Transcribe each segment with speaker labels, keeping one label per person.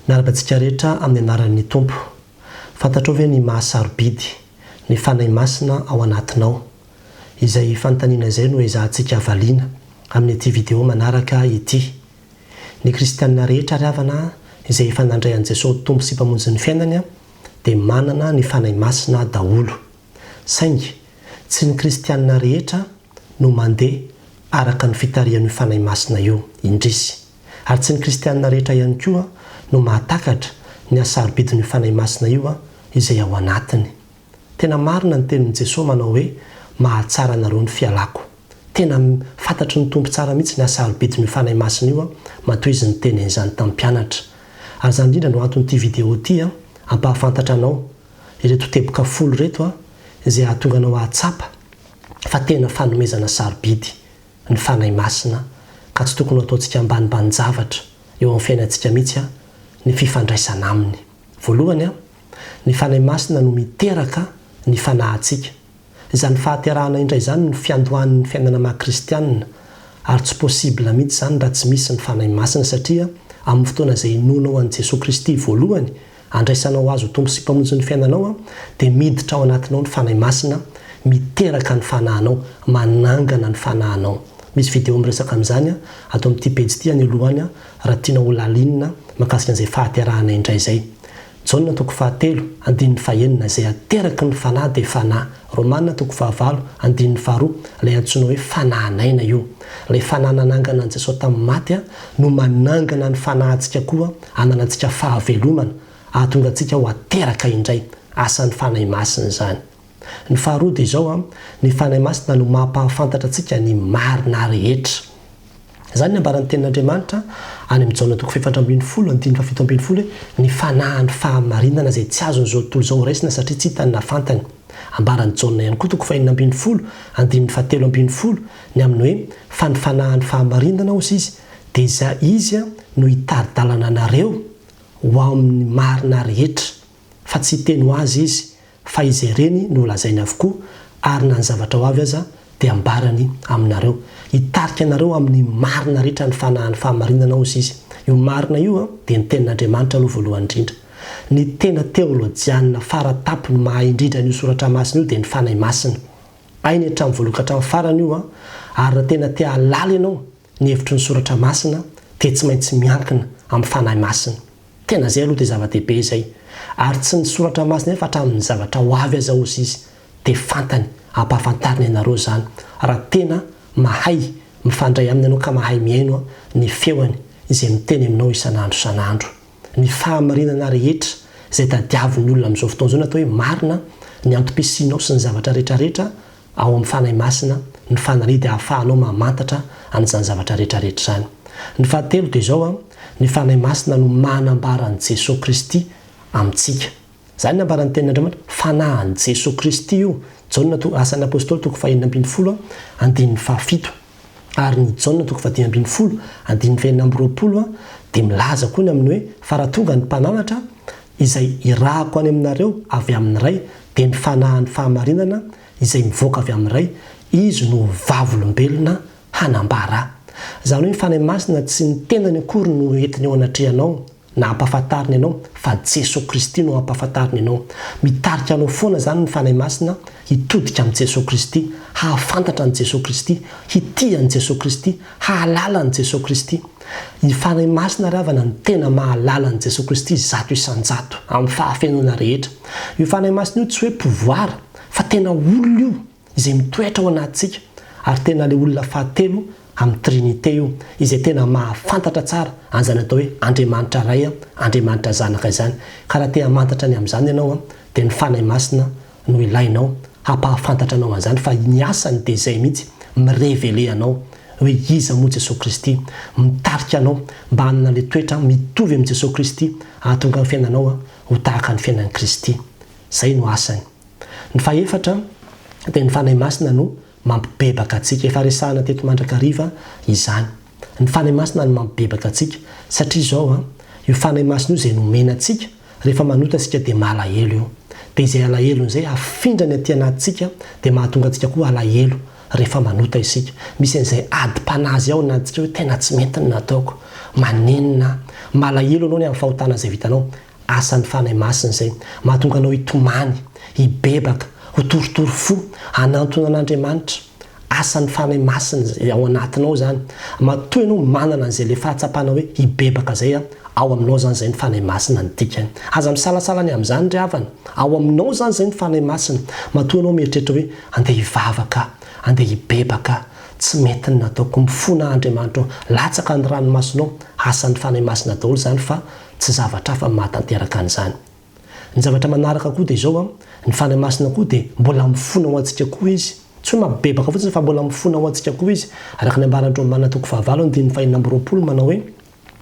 Speaker 1: Miarabantsika rehetra amin'ny anaran'ny Tompo. Fantatrao ve ny mahasarobidy ny fanahy masina ao anatinao? Izay fanontaniana izay no ezahantsika valiana amin'ny ity video manaraka ity. Ny kristianina rehetra ravana izay efa nandray an'i Jesosy Tompo sy mpamonjy ny fiainany dia manana ny fanahy masina daholo. Saingy tsy ny kristianina rehetra no mandeha araka ny fitarihan'ny fanahy masina io indrisy. Ary tsy ny kristianina rehetra ihany koa no mahatakatra ny hasarobidin'ny fanahy masina io izay ao anatiny. Tena marina ny tenin'i Jesosy manao hoe mahatsara anareo ny fialako. Tena fantatry ny Tompo tsara mihitsy ny hasarobidin'ny fanahy masina io matoy izy ny teny izany tamin'ny mpianatra. Ary izany indrindra no anton'ity video ity ampahafantatra anao ireto teboka folo reto izay ahatonga anao ahatsapa fa tena fanomezana sarobidy ny fanahy masina ka tsy tokony ataontsika ambanimbany zavatra eo amin'ny fiainantsika mihitsy ny fifandraisana aminy. Voalohany ny fanahy masina no miteraka ny fanahintsika. Izany fahaterahana indray izany no fiandohan'ny fiainana maha-kristianina ary tsy possible mihitsy izany raha tsy misy ny fanahy masina satria amin'ny fotoana izay inonao an'i Jesosy Kristy voalohany andraisanao azy ho Tompo sy mpamonjy ny fiainanao dia miditra ao anatinao ny fanahy masina miteraka ny fanahinao, manangana ny fanahinao. Misy video miresaka amin'izany ato amin'ity pejy ity ny alohany raha tiana ho lalinina mahakasika an'izay fahaterahana indray izay. Jaonina 4:1 izay ateraky ny fanahy dia fanahy. Romanina 5:2 ilay antsoina hoe fanahinaina io. Ilay fanahy nanangana an'i Jesosy tamin'ny maty no manangana ny fanahintsika koa hananantsika fahavelomana ahatonga antsika ho ateraka indray. Asan'ny fanahy masina izany. Ny faharoa dia izao ny fanahy masina no mampahafantatra antsika ny marina rehetra. Izany ny ambaran'ny tenin'Andriamanitra any amin'ny Jaonina 4:17 ny fanahin'ny fahamarinana izay tsy azon'izao tontolo izao raisina satria tsy hitany nafantany. Ambaran'ny Jaonina ihany koa 4:17 ny amin'ny hoe fa ny fanahin'ny fahamarinana hozy izy dia izy no hitari-dalana anareo ho amin'ny marina rehetra fa tsy hiteny ho azy izy fa izy ireny no lazainy avokoa ary na ny zavatra ho avy aza dia ambarany aminareo. Hitarika anareo amin'ny marina rehetra ny fanahin'ny fahamarinana hozy izy. Io marina io dia ny tenin'Andriamanitra aloha voalohany indrindra. Ny tena teolojianina faratapo no mahay indrindra ny soratra masina io dia ny fanahy masina. Ainy hatramin'ny voaloha ka hatramin'ny farany io ary raha tena te halala ianao ny hevitry ny soratra masina dia tsy maintsy miankina amin'ny fanahy masina. Tena izay aloha dia zava-dehibe izay. Ary tsy ny soratra masina fa hatramin'ny zavatra ho avy aza hozy izy dia fantany ampahafantariny ianareo izany. Raha tena mahay mifandray aminy ianao ka mahay miaino ny feony izay miteny aminao isan'andro isan'andro. Ny fahamarinana rehetra izay tadiavin'ny olona amin'izao fotoana izao natao hoe marina ny antom-pisianao sy ny zavatra rehetrarehetra ao amin'ny fanahy masina ny fanaridy ahafahanao mamantatra an'izany zavatra rehetrarehetra izany. Ny fahatelo dia izao ny fanahy masina no manambaran'i Jesosy Kristy amintsika. Izany ny ambaran'ny tenin'Andriamanitra fanahin'i Jesosy Kristy io. Jaonina asan'ny apôstôly 4:1-7 ary ny Jaonina 5:20 dia milaza koa ny amin'ny hoe fa raha tonga ny mpananatra izay irahako any aminareo avy amin'ny ray dia ny fanahin'ny fahamarinana izay mivoaka avy amin'ny ray izy no vavolombelona hanambara. Izany hoe ny fanahy masina tsy ny tenany akory no entiny ao anatrehanao na ampahafantariny ianao fa Jesosy Kristy no ampahafantariny ianao. Mitarika anao foana izany ny fanahy masina hitodika amin'ny Jesosy Kristy, hahafantatra an'i Jesosy Kristy, hitia an'i Jesosy Kristy, hahalala an'i Jesosy Kristy. Ny fanahy masina ravana ny tena mahalala an'i Jesosy Kristy zato isan-jato amin'ny fahafenona rehetra. Io fanahy masina io tsy hoe pouvoir fa tena olona io izay mitoetra ao anatintsika ary tena ilay olona fahatelo amin'ny trinité io izay tena mahafantatra tsara an'izany atao hoe Andriamanitra ray, Andriamanitra zanaka izany. Ka raha te hamantatra ny amin'izany ianao dia ny fanahy masina no ilainao hampahafantatra anao an'izany fa ny asany dia izay mihitsy mirevele anao hoe iza moa Jesosy Kristy, mitarika anao mba hanana ilay toetra mitovy amin'ny Jesosy Kristy ahatonga ny fiainanao ho tahaka ny fiainan'i Kristy. Izay no asany. Ny fahaefatra dia ny fanahy masina no mampibebaka antsika. Efa resahana teto mandrakariva izany. Ny fanahy masina no mampibebaka antsika satria izao io fanahy masina io izay nomena antsika rehefa manota antsika dia malahelo io. Dia izay alahelo izay afindra ny aty anatintsika dia mahatonga antsika koa alahelo rehefa manota isika. Misy an'izay adi-panazy ao anatintsika hoe tena tsy mety ny nataoko. Manenina malahelo anao ny amin'ny fahotana zay vitanao asan'ny fanahy masina zay mahatonga anao hitomany hibebaka ho torotoro fo anantona an'Andriamanitra asan'ny fanahy masina ao anatinao zany matoy ianao manana an'izay le fahatsapana hoe hibebaka zay ao aminao zany zay ny fanahy masina ny dikany aza misalasalany amin'izany ry havana ao aminao zany zay ny fanahy masina matoy ianao mieritreritra hoe andeha hivavaka andeha hibebaka tsy mety ny nataoko mifona Andriamanitra latsaka ny ranomasonao asan'ny fanahy masina daholo zany fa tsy zavatra hafa mahatanteraka an'izany ny zavatra manaraka koa dia izao ny fanahy masina koa dia mbola mifona ho antsika koa izy tsy hoe mabebaka fotsiny fa mbola mifona ho antsika koa izy araka ny ambaran'Andro Romaina 9:20 manao hoe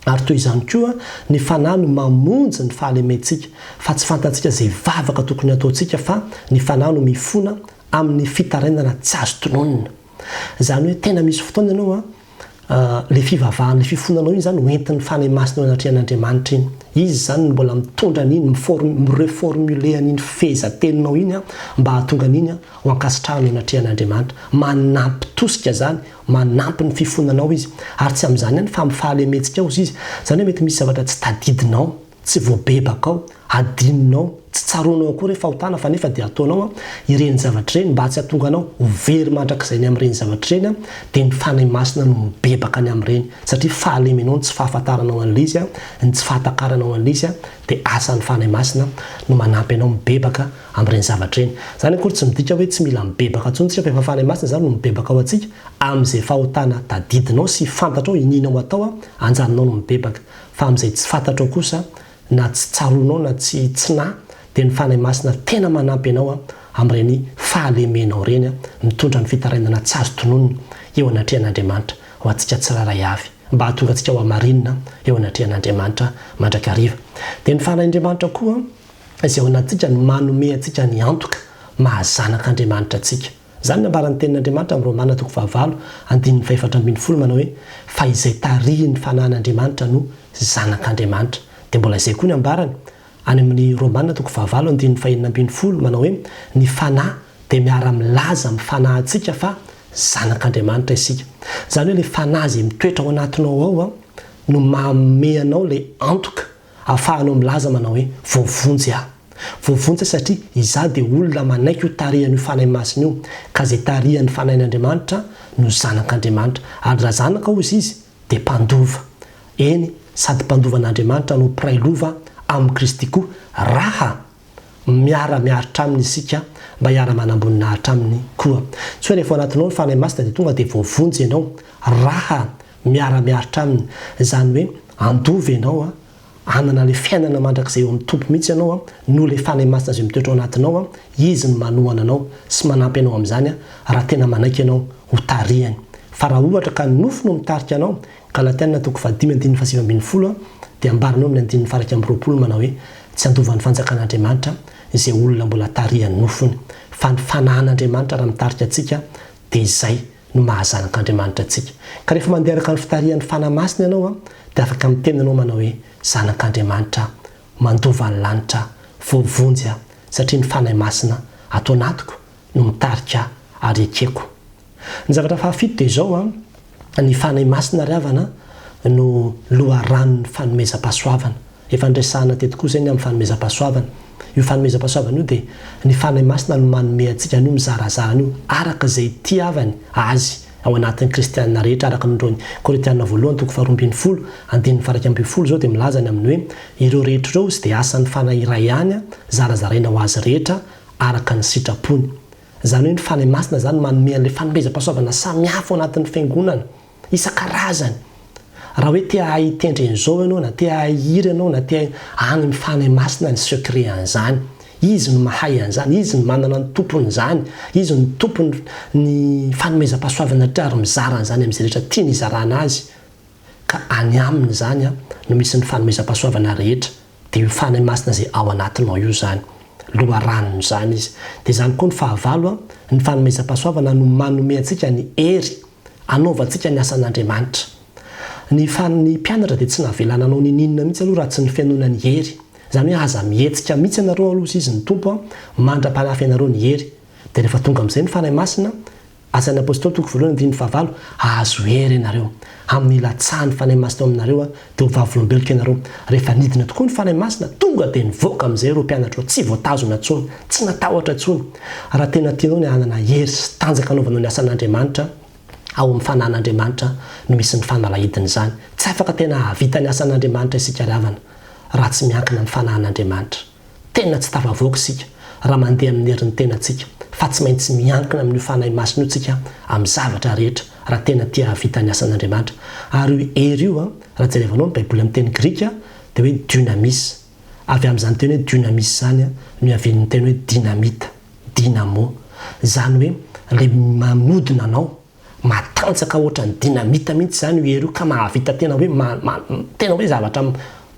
Speaker 1: ary toy izany koa ny fanahy no mamonjy ny fahalementsika fa tsy fantatsika zay vavaka tokony ataontsika fa ny fanahy no mifona amin'ny fitarainana tsy azo tononina zany hoe tena misy fotoana ianao le fivavahana le fifonanao iny zany hoentin'ny fanahy masina anatrehan'Andriamanitra iny izy zany mbola mitondra an'iny mireformule an'iny fehezanteninao iny mba hahatonga an'iny ho ankasitrahana anatrehan'Andriamanitra manampy tosika zany manampy ny fifonanao izy ary tsy amin'izany ihany fa amin'ny fahalementsika ao izy zany hoe mety misy zavatra tsy tadidinao tsy voabebaka ao adininao tsy tsaronao koa rehefa hotana fa nefa dia ataonao ireny zavatra ireny mba tsy hahatonga anao ho very mandrakizay ny amin'ireny zavatra ireny dia ny fanahy masina no mibebaka ny amin'ireny satria fahalemenao ny tsy fahafantaranao an'ilay izy ny tsy fahantakaranao an'ilay izy dia asan'ny fanahy masina no manampy anao mibebaka amin'ireny zavatra ireny zany akory tsy midika hoe tsy mila mibebaka antsontsika fa efa fanahy masina zany no mibebaka ao antsika amin'izay fahotana tadidinao sy fantatrao ininao atao anjaninao no mibebaka fa amin'izay tsy fantatrao kosa na tsy tsaronao na tsy tsina dia ny fanahy masina tena manampy anao amin'ireny fahalemenao reny mitondra ny fitarainana tsy azo tononina eo anatrehan'Andriamanitra ho antsika tsiraray avy mba hahatonga antsika ho amarinina eo anatrehan'Andriamanitra mandrakariva dia ny fanahin'Andriamanitra koa izay ao anatsika ny manome antsika ny antoka mahazanak'Andriamanitra atsika zany ny ambaran'ny tenin'Andriamanitra amin'ny Romaina 9:4 manao hoe fa izay tarihin'ny fanahin'Andriamanitra no zanak'Andriamanitra dia mbola izay koa ny ambarany any amin'ny Romaina 9:5 manao hoe ny fanahy dia miara-milaza amin'ny fanahintsika fa zanak'Andriamanitra isika zany hoe le fanahy izay mitoetra ao anatinao ao no manome anao le antoka ahafahanao milaza manao hoe voavonjy satria izaho dia olona manaiky ho tarihan'io fanahy masina io ka izay tarihan'ny fanahin'Andriamanitra no zanak'Andriamanitra ary raha zanaka ozy izy dia mpandova eny sady mpandovan'Andriamanitra no prailova amin'ny Kristy koa raha miara-miaritra aminy isika mba hiara-manambonina aminy koa tsy hoe rehefa anatinao ny fanahy masina dia tonga dia voavonjy ianao raha miara-miaritra aminy zany hoe andova ianao anana le fiainana mandrakizay eo amin'ny tompo mihitsy ianao no le fanahy masina zay mitoetra ao anatinao izy ny manohana anao sy manampy anao amin'izany raha tena manaiky ianao ho tarihany fa raha ohatra ka nofo no mitarika anao Galatiana 5:7 dia ambaranao amin'ny 9:20 manao hoe tsy andovan'ny fanjakan'Andriamanitra izay olona mbola tarihany nofony fa ny fanahin'Andriamanitra raha mitarika antsika dia izay no mahazanak'Andriamanitra atsika ka rehefa mandeha araka ny fitarihan'ny fanahy masina ianao dia afaka mitenanao manao hoe zanak'Andriamanitra mandova ny lanitra voavonjy satria ny fanahy masina atao anatiko no mitarika ary ekeko ny zavatra fahafito dia izao ny fanahy masina ry havana no loharanon'ny fanomezam-pahasoavana efa ndresahana teto kosa iny amin'ny fanomezam-pahasoavana io fanomezam-pahasoavana io dia ny fanahy masina no manome antsika an'io mizarazarana io araka izay tiavany azy ao anatin'ny kristianina rehetra araka ny Korintianina 2:12 zao dia milazany amin'ny hoe ireo rehetra ireo sy dia asan'ny fanahy iray ihany zarazaraina ho azy rehetra araka ny sitrapony zany hoe ny fanahy masina zany manome an'ilay fanomezam-pahasoavana samihafa ao anatin'ny fiangonana isan-karazany raha hoe tia hitendry an'izao ianao na tia hiry ianao na tia any ny fanahy masina ny secret an'izany izy no mahay an'izany izy no manana ny tompony zany izy no tompony ny fanomezam-pahasoavana rehetra ary mizara an'izany amin'izay rehetra tia ny izarana azy ka any aminy zany no misy ny fanomezam-pahasoavana rehetra dia io fanahy masina izay ao anatinao io zany loharanony zany izy dia zany koa ny fahavalo ny fanomezam-pahasoavana no manome antsika ny hery anaovantsika ny asan'Andriamanitra ny mpianatra dia tsy nahavelana anao nininina mihitsy aloha raha tsy ny fianoana ny hery zany hoe aza mihetsika mihitsy ianareo aloha izy ny tompo mandra-panahy ianareo ny hery dia rehefa tonga amin'izay ny fanahy masina Asan'ny apôstôly toko voalohany andiny fahavalo azo hery ianareo amin'ny latsahany fanahy masina aminareo dia ho vavolombeloko ianareo rehefa nidina tokoa ny fanahy masina tonga dia nivoaka amin'izay ireo mpianatra tsy voatazona ntsony tsy natahotra ntsony raha tena tianao ny hanana hery sy tanjaka anaovanao ny asan'Andriamanitra ao amin'ny fanahin'Andriamanitra no misy ny fanalahidiny izany tsy afaka tena havita ny asan'Andriamanitra isika ravana raha tsy miankina ny fanahin'Andriamanitra tena tsy tafavoaka isika raha mandeha amin'ny herin'ny tenantsika fa tsy maintsy miankina amin'io fanahy masina io tsika amin'ny zavatra rehetra raha tena tia havita ny asan'Andriamanitra ary hery io raha jerevanao ny baiboly amin'ny teny grika dia hoe dynamis avy amin'izany teny hoe dynamis zany no aven'ny teny hoe dynamite dynamo zany hoe le mamodina anao matanjaka ohatra ny dynamite mihitsy zany io hery io ka mahavita tena hoe zavatra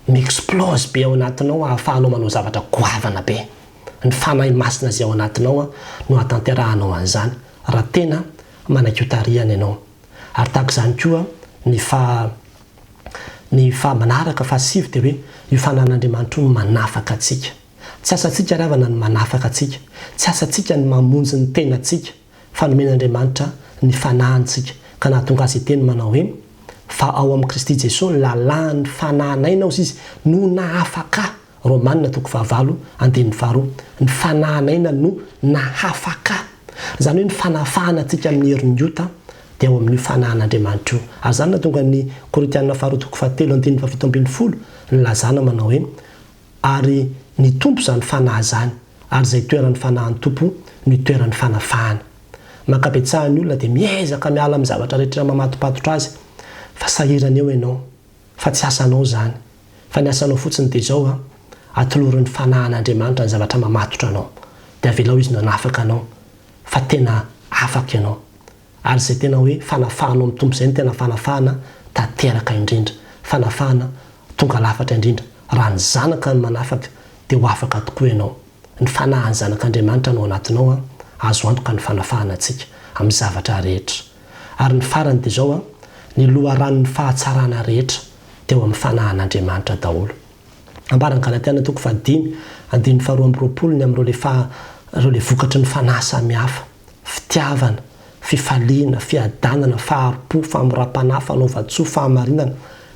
Speaker 1: mi-explose be ao anatinao ahafahanao manao zavatra goavana be ny fanahy masina zay ao anatinao no atanterahanao an'izany raha tena manan-kiotariana ianao ary tahaka izany koa ny fa manaraka fa sivy dia hoe io fanahin'Andriamanitra no manafaka atsika tsy asantsika ravana ny manafaka atsika tsy asantsika ny mamonjy ny tenantsika fa nomen'Andriamanitra ny fanahintsika ka nahatonga azy teny manao hoe fa ao amin'ny Kristy Jesosy ny lalàn'ny fanahinaina izy no nahafaka Romanina toko fahavalo andininy faharoa ny fanahinaina no nahafaka zany hoe ny fanafahana atsika amin'ny herin'ny ota dia ao amin'io fanahin'Andriamanitra io ary zany nahatonga ny Korintianina faharoa toko fahatelo andininy fafito ambin'ny folo ny lazana manao hoe ary ny tompo zany fanahy zany ary zay toeran'ny fanahin'ny tompo ny toeran'ny fanafahana makapetsahan'ny olona dia miezaka miala amin'ny zavatra rehetra mamatopatotra azy fa sahirana eo ianao fa tsy asanao zany fa ny asanao fotsiny dia zao atoloran'ny fanahin'Andriamanitra ny zavatra mamatotra anao dia avelao izy nanafaka anao fa tena afaka ianao ary zay tena hoe fanafahanao amin'ny tompo izay ny tena fanafahana tanteraka indrindra fanafahana tonga lafatra indrindra raha ny zanaka ny manafaka dia ho afaka tokoa ianao ny fanahany zanak'Andriamanitra no anatinao azo antoka ny fanafahana atsika amin'ny zavatra rehetra ary ny farany dia zao ny loharan'ny fahatsarana rehetra dia eo amin'ny fanahin'Andriamanitra daholo ambarany Galatiana toko fahadimy andininy faharoa amby roapolo ny amin'ireo le vokatry ny fanahy samihafa fitiavana fifaliana fiadanana faharopo famorapanahy fanaova-tsoa fahamarinana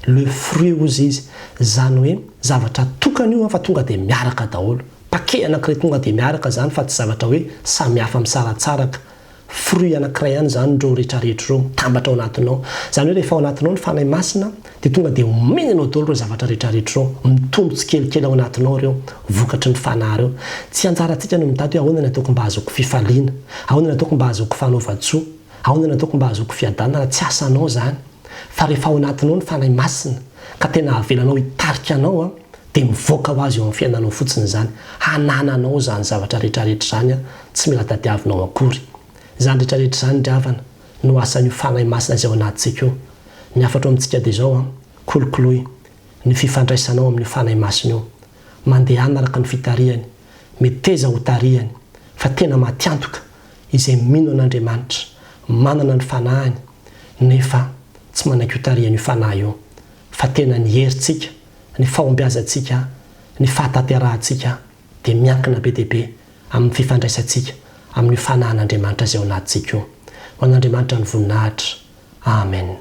Speaker 1: le fruit ozy izy zany hoe zavatra tokana io fa tonga dia miaraka daholo paquet anankiray tonga dia miaraka zany fa tsy zavatra hoe samihafa misaratsaraka fruit anankiray ihany zany ndreo rehetrarehetra ireo mitambatra ao anatinao zany hoe rehefa ao anatinao ny fanahy masina dia tonga dia omenanao daholo ireo zavatra rehetrarehetra ireo mitombotsy kelikely ao anatinao ireo vokatry ny fanahy ireo tsy anjarantsika no mitady hoe ahoana ny ataoko mba hazoko fifaliana ahoana ny ataoko mba hazoko fanaova-tsoa ahoana ny ataoko mba hazoko fiadanana tsy asanao zany fa rehefa ao anatinao ny fanahy masina ka tena avelanao hitarika anao dia mivoaka ho azy eo amin'ny fiainanao fotsiny zany hanananao zany zavatra rehetrarehetra zany tsy mila tadiavinao akory zany rehetrarehetra zany dravana no asan'io fanahy masina izay ao anatintsika io ny afatra amintsika dia zao kolokoloy ny fifandraisanao amin'io fanahy masina io mandeha anaraka ny fitarihany meteza ho tarihany fa tena matiantoka izay mino an'Andriamanitra manana ny fanahiny nefa tsy manaiky ho tarihany io fanahy io fa tena ny herintsika ny fahombiazantsika ny fahataterahantsika dia miankina be deaibe amin'ny fifandraisantsika amin'io fanahin'Andriamanitra izay ao anatintsika io ho an'Andriamanitra ny voninahitra amen